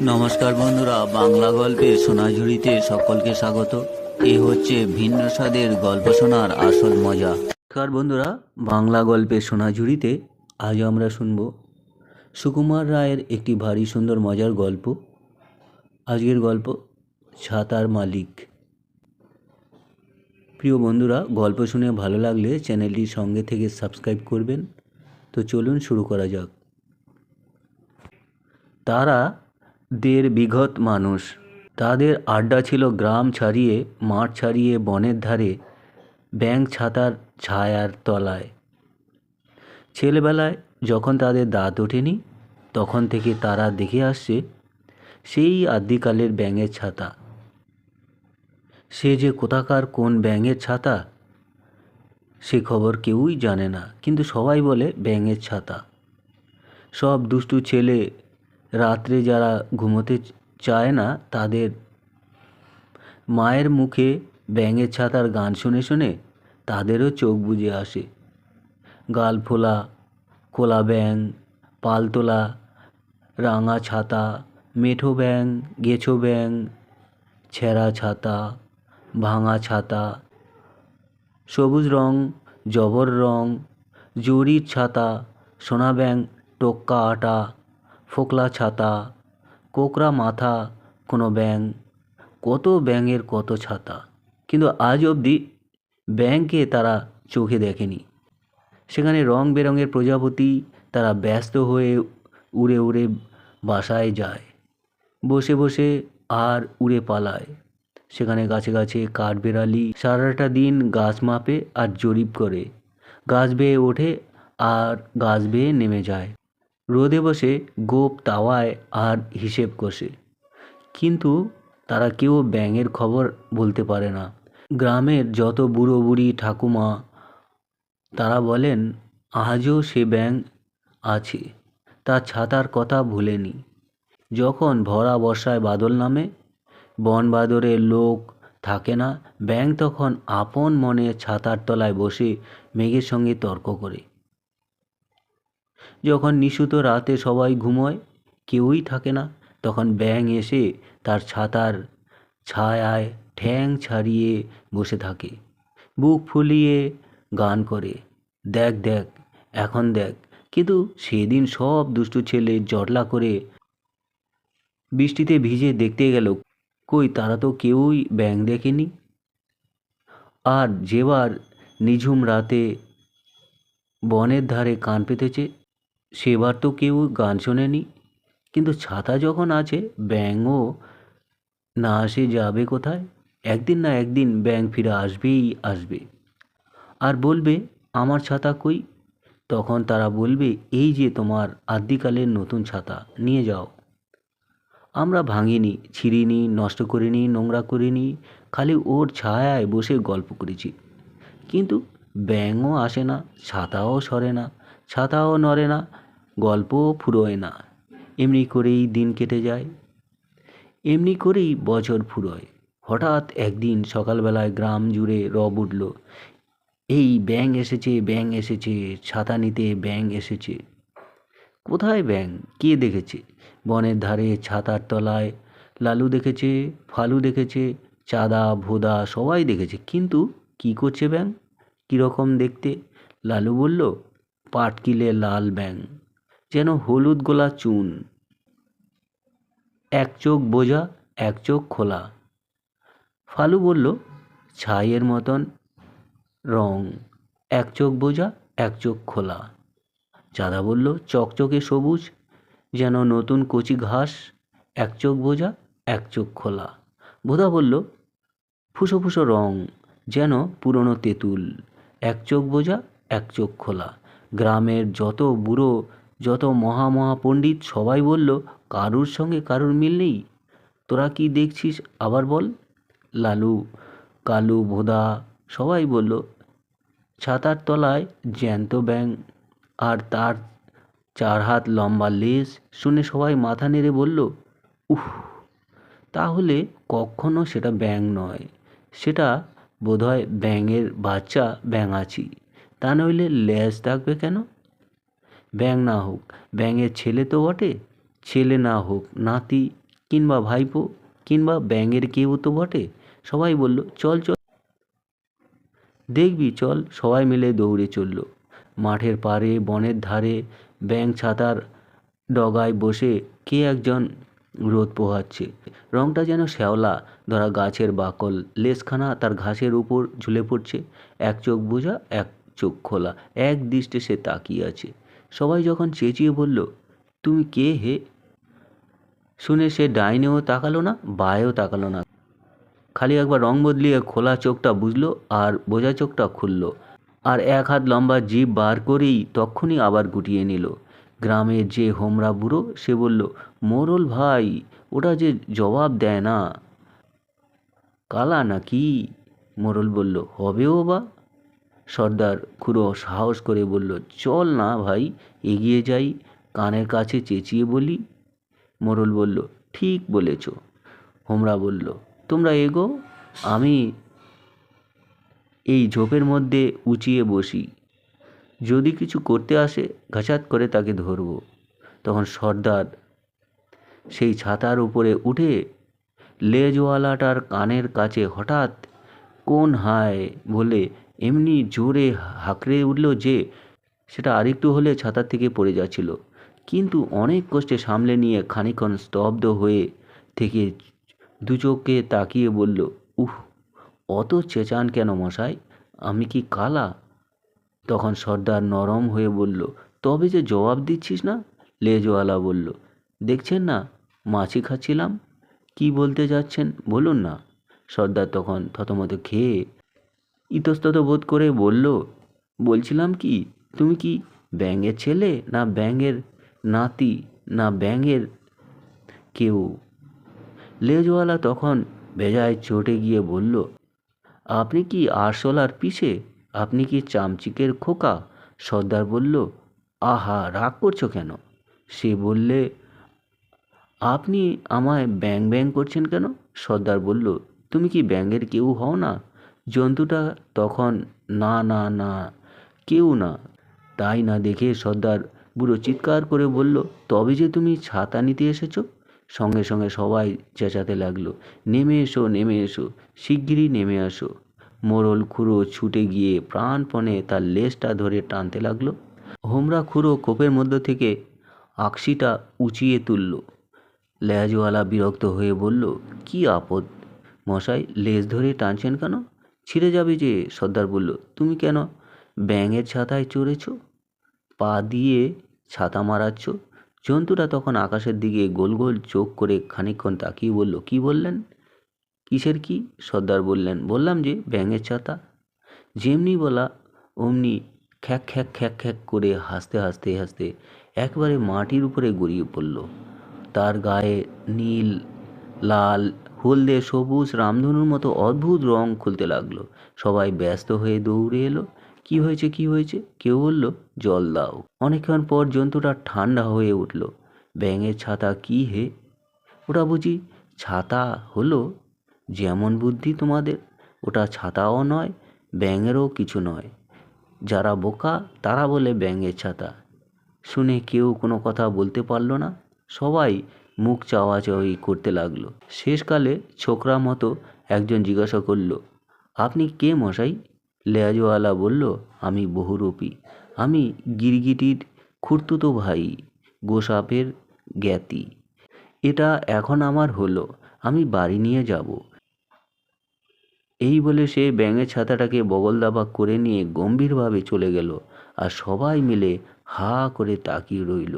নমস্কার বন্ধুরা, বাংলা গল্পের সোনাঝুরিতে সকলকে স্বাগত। এ হচ্ছে ভিন্ন স্বাদের গল্প শোনার আসল মজা। নমস্কার বন্ধুরা, বাংলা গল্পের সোনাঝুরিতে আজ আমরা শুনব সুকুমার রায়ের একটি ভারী সুন্দর মজার গল্প। আজকের গল্প ছাতার মালিক। প্রিয় বন্ধুরা, গল্প শুনে ভালো লাগলে চ্যানেলটির সঙ্গে থেকে সাবস্ক্রাইব করবেন। তো চলুন শুরু করা যাক। তারা ১.৫ বিঘত মানুষ। তাদের আড্ডা ছিল গ্রাম ছাড়িয়ে, মাঠ ছাড়িয়ে, বনের ধারে, ব্যাঙ ছাতার ছায়ার তলায়। ছেলেবেলায় যখন তাদের দাঁত ওঠেনি, তখন থেকে তারা দেখে আসছে সেই আদ্যিকালের ব্যাঙের ছাতা। সে যে কোথাকার কোন ব্যাঙের ছাতা সে খবর কেউই জানে না, কিন্তু সবাই বলে ব্যাঙের ছাতা। সব দুষ্টু ছেলে রাত্রে যারা ঘুমোতে চায় না, তাদের মায়ের মুখে ব্যাঙের ছাতার গান শুনে শুনে তাদেরও চোখ বুজে আসে। গাল ফোলা, খোলা ব্যাঙ, পালতোলা, রাঙা ছাতা, মেঠো ব্যাঙ, গেছো ব্যাঙ, ছেঁড়া ছাতা, ভাঙা ছাতা, সবুজ রং, জবর রং, জরির ছাতা, সোনা ব্যাঙ, টোক্কা আটা, ফোকলা ছাতা, কোকড়া মাথা কোনো ব্যাঙ, কত ব্যাঙের কত ছাতা। কিন্তু আজ অবধি ব্যাঙকে তারা চোখে দেখেনি। সেখানে রং বেরঙের প্রজাপতি, তারা ব্যস্ত হয়ে উড়ে উড়ে বাসায় যায়, বসে বসে আর উড়ে পালায়। সেখানে গাছে গাছে কাঠবেড়ালি সারাটা দিন গাছ মাপে আর জরিপ করে, গাছ বেয়ে ওঠে আর গাছ বেয়ে নেমে যায়। রোদে বসে গোপ তাওয়ায় আর হিসেব কষে। কিন্তু তারা কেউ ব্যাঙের খবর বলতে পারে না। গ্রামের যত বুড়ো বুড়ি ঠাকুমা তারা বলেন আজও সে ব্যাঙ আছে, তার ছাতার কথা ভুলেনি। যখন ভরা বর্ষায় বাদল নামে, বন বাদরের লোক থাকে না, ব্যাঙ তখন আপন মনে ছাতার তলায় বসে মেঘের সঙ্গে তর্ক করে। যখন নিশুত রাতে সবাই ঘুমোয়, কেউই থাকে না, তখন ব্যাঙ এসে তার ছাতার ছায়ায় ঠ্যাং ছাড়িয়ে বসে থাকে, বুক ফুলিয়ে গান করে, দেখ দেখ এখন দেখ। কিন্তু সেদিন সব দুষ্টু ছেলে জটলা করে বৃষ্টিতে ভিজে দেখতে গেল, কই তারা তো কেউই ব্যাঙ দেখেনি। আর যেবার নিঝুম রাতে বনের ধারে কান পেতেছে, সেবার তো কেউ গান শোনেনি। কিন্তু ছাতা যখন আছে, ব্যাঙও না আসে যাবে কোথায়? একদিন না একদিন ব্যাঙ ফিরে আসবেই আসবে, আর বলবে আমার ছাতা কই? তখন তারা বলবে এই যে তোমার আদ্যিকালের নতুন ছাতা, নিয়ে যাও। আমরা ভাঙিনি, ছিঁড়িনি, নষ্ট করিনি, নোংরা করিনি, খালি ওর ছায়ায় বসে গল্প করেছি। কিন্তু ব্যাঙও আসে না, ছাতাও সরে না, ছাতাও নড়ে না, গল্পও ফুরোয় না। এমনি করেই দিন কেটে যায়, এমনি করেই বছর ফুরোয়। হঠাৎ একদিন সকালবেলায় গ্রাম জুড়ে রব উঠল, এই ব্যাঙ এসেছে, ব্যাঙ এসেছে, ছাতা নিতে ব্যাঙ এসেছে। কোথায় ব্যাঙ? কে দেখেছে? বনের ধারে ছাতার তলায় লালু দেখেছে, ফালু দেখেছে, চাঁদা ভোদা সবাই দেখেছে। কিন্তু কি করছে ব্যাঙ? কীরকম দেখতে? লালু বলল, পাটকিলে লাল ব্যাঙ, যেন হলুদ গোলা চুন, এক চোখ বোঝা, এক চোখ খোলা। ফালু বলল, ছাইয়ের মতন রং, এক চোখ বোঝা, এক চোখ খোলা। চাঁদা বলল, চকচকে সবুজ, যেন নতুন কচি ঘাস, এক চোখ বোঝা, এক চোখ খোলা। ভোদা বলল, ফুসো ফুসো রং, যেন পুরনো তেঁতুল, এক চোখ বোঝা, এক চোখ খোলা। গ্রামের যত বুড়ো, যত মহা মহা পণ্ডিত সবাই বলল, কারুর সঙ্গে কারুর মিল নেই। তোরা কি দেখছিস আবার বল? লালু, কালু, ভোদা সবাই বলল, ছাতার তলায় জ্যান্ত ব্যাঙ, আর তার ৪ হাত লম্বা লেজ। শুনে সবাই মাথা নেড়ে বলল, উহ, তাহলে কখনো সেটা ব্যাঙ নয়, সেটা বোধহয় ব্যাঙের বাচ্চা ব্যাঙাচি। তা নইলে লেজ থাকবে কেন? ব্যাঙ না হোক, ব্যাঙের ছেলে তো বটে। ছেলে না হোক নাতি, কিংবা ভাইপো কিংবা ব্যাঙের কেউ তো বটে। সবাই বলল, চল চল দেখবি চল। সবাই মিলে দৌড়ে চলল। মাঠের পাড়ে বনের ধারে ব্যাঙ ছাতার ডগায় বসে কে একজন রোদ পোহাচ্ছে। রংটা যেন শ্যাওলা ধরা গাছের বাকল। লেজখানা তার ঘাসের উপর ঝুলে পড়ছে। এক চোখ বোঝা, এক চোখ খোলা, এক দৃষ্টে সে তাকিয়ে আছে। সবাই যখন চেঁচিয়ে বলল, তুমি কে হে, শুনে সে ডাইনেও তাকালো না, বায়েও তাকালো না। খালি একবার রং বদলিয়ে খোলা চোখটা বুঝলো আর বোঝা চোখটা খুললো। আর এক হাত লম্বা জিভ বার করেই তক্ষুনি আবার গুটিয়ে নিল। গ্রামের যে হোমরা বুড়ো সে বলল, মোড়ল ভাই, ওটা যে জবাব দেয় না, কালা নাকি? মোড়ল বলল, হবেও বা। সর্দার খুড়ো সাহস করে বলল, চল না ভাই, এগিয়ে যাই, কানের কাছে চেঁচিয়ে বলি। মোড়ল বলল, ঠিক বলেছ। হোমরা বলল, তোমরা এগো, আমি এই ঝোপের মধ্যে উঁচিয়ে বসি। যদি কিছু করতে আসে ঘাচাত করে তাকে ধরব। তখন সর্দার সেই ছাতার উপরে উঠে লেজওয়ালাটার কানের কাছে হঠাৎ কোন হায় বলে এমনি জোরে হাঁকড়ে উঠল যে সেটা আরেকটু হলে ছাতার থেকে পড়ে যাচ্ছিল। কিন্তু অনেক কষ্টে সামলে নিয়ে খানিকক্ষণ স্তব্ধ হয়ে থেকে দু চোখে তাকিয়ে বলল, উহ, অত চেঁচান কেন মশাই, আমি কি কালা? তখন সর্দার নরম হয়ে বলল, তবে যে জবাব দিচ্ছিস না? লেজওয়ালা বলল, দেখছেন না মাছি খাচ্ছিলাম, কি বলতে যাচ্ছেন বলুন না। সর্দার তখন থতমত খেয়ে ইতস্তত বোধ করে বলল, বলছিলাম কি, তুমি কি ব্যাঙের ছেলে না ব্যাঙের নাতি না ব্যাঙের কেউ? লেজওয়ালা তখন বেজায় চটে গিয়ে বলল, আপনি কি আরশোলার পিছে? আপনি কি চামচিকের খোকা? সর্দার বলল, আহা, রাগ করছো কেন? সে বললে, আপনি আমায় ব্যাং ব্যাং করছেন কেন? সর্দার বলল, তুমি কি ব্যাঙের কেউ হও না? জন্তুটা তখন, না না না, কেউ না। তাই না দেখে সর্দার বুড়ো চিৎকার করে বলল, তবে যে তুমি ছাতা নিতে এসেছো? সঙ্গে সঙ্গে সবাই চেঁচাতে লাগলো, নেমে এসো, নেমে এসো, শিগগিরই নেমে আসো। মোড়ল খুড়ো ছুটে গিয়ে প্রাণপণে তার লেজটা ধরে টানতে লাগলো। হোমরা খুড়ো কোপের মধ্য থেকে আকশিটা উঁচিয়ে তুলল। লেজওয়ালা বিরক্ত হয়ে বলল, কি আপদ মশাই, লেজ ধরে টানছেন কেন? ছিঁড়ে যাবে যে। সর্দার বলল, তুমি কেন ব্যাঙের ছাতায় চড়েছ? পা দিয়ে ছাতা মারাচ্ছ? জন্তুটা তখন আকাশের দিকে গোল গোল চোখ করে খানিকক্ষণ তাকিয়ে বলল, কি বললেন? কিসের কি? সর্দার বললেন, বললাম যে ব্যাঙের ছাতা। যেমনি বলা অমনি খ্যাক খ্যাক খ্যাক খ্যাক করে হাসতে হাসতে হাসতে একবারে মাটির উপরে গড়িয়ে পড়ল। তার গায়ে নীল, লাল, হলদে, সবুজ রামধনুর মতো অদ্ভুত রং খুলতে লাগলো। সবাই ব্যস্ত হয়ে দৌড়ে এলো। কি হয়েছে, কি হয়েছে? কেউ বলল, জল দাও। অনেকক্ষণ পর জন্তুটা ঠান্ডা হয়ে উঠল। ব্যাঙের ছাতা কি হে? ওটা বুঝি ছাতা হলো? যেমন বুদ্ধি তোমাদের, ওটা ছাতাও নয়, ব্যাঙেরও কিছু নয়। যারা বোকা তারা বলে ব্যাঙের ছাতা। শুনে কেউ কোনো কথা বলতে পারল না। সবাই মুখ চাওয়াচাওয়ি করতে লাগলো। শেষকালে ছোকরা মতো একজন জিজ্ঞাসা করল, আপনি কে মশাই? লেজওয়ালা বলল, আমি বহুরূপী। আমি গিরগিটির খুড়তুতো ভাই, গোসাপের জ্ঞাতি। এটা এখন আমার হলো, আমি বাড়ি নিয়ে যাব। এই বলে সে ব্যাঙের ছাতাটাকে বগল দাবা করে নিয়ে গম্ভীরভাবে চলে গেল। আর সবাই মিলে হা করে তাকিয়ে রইল।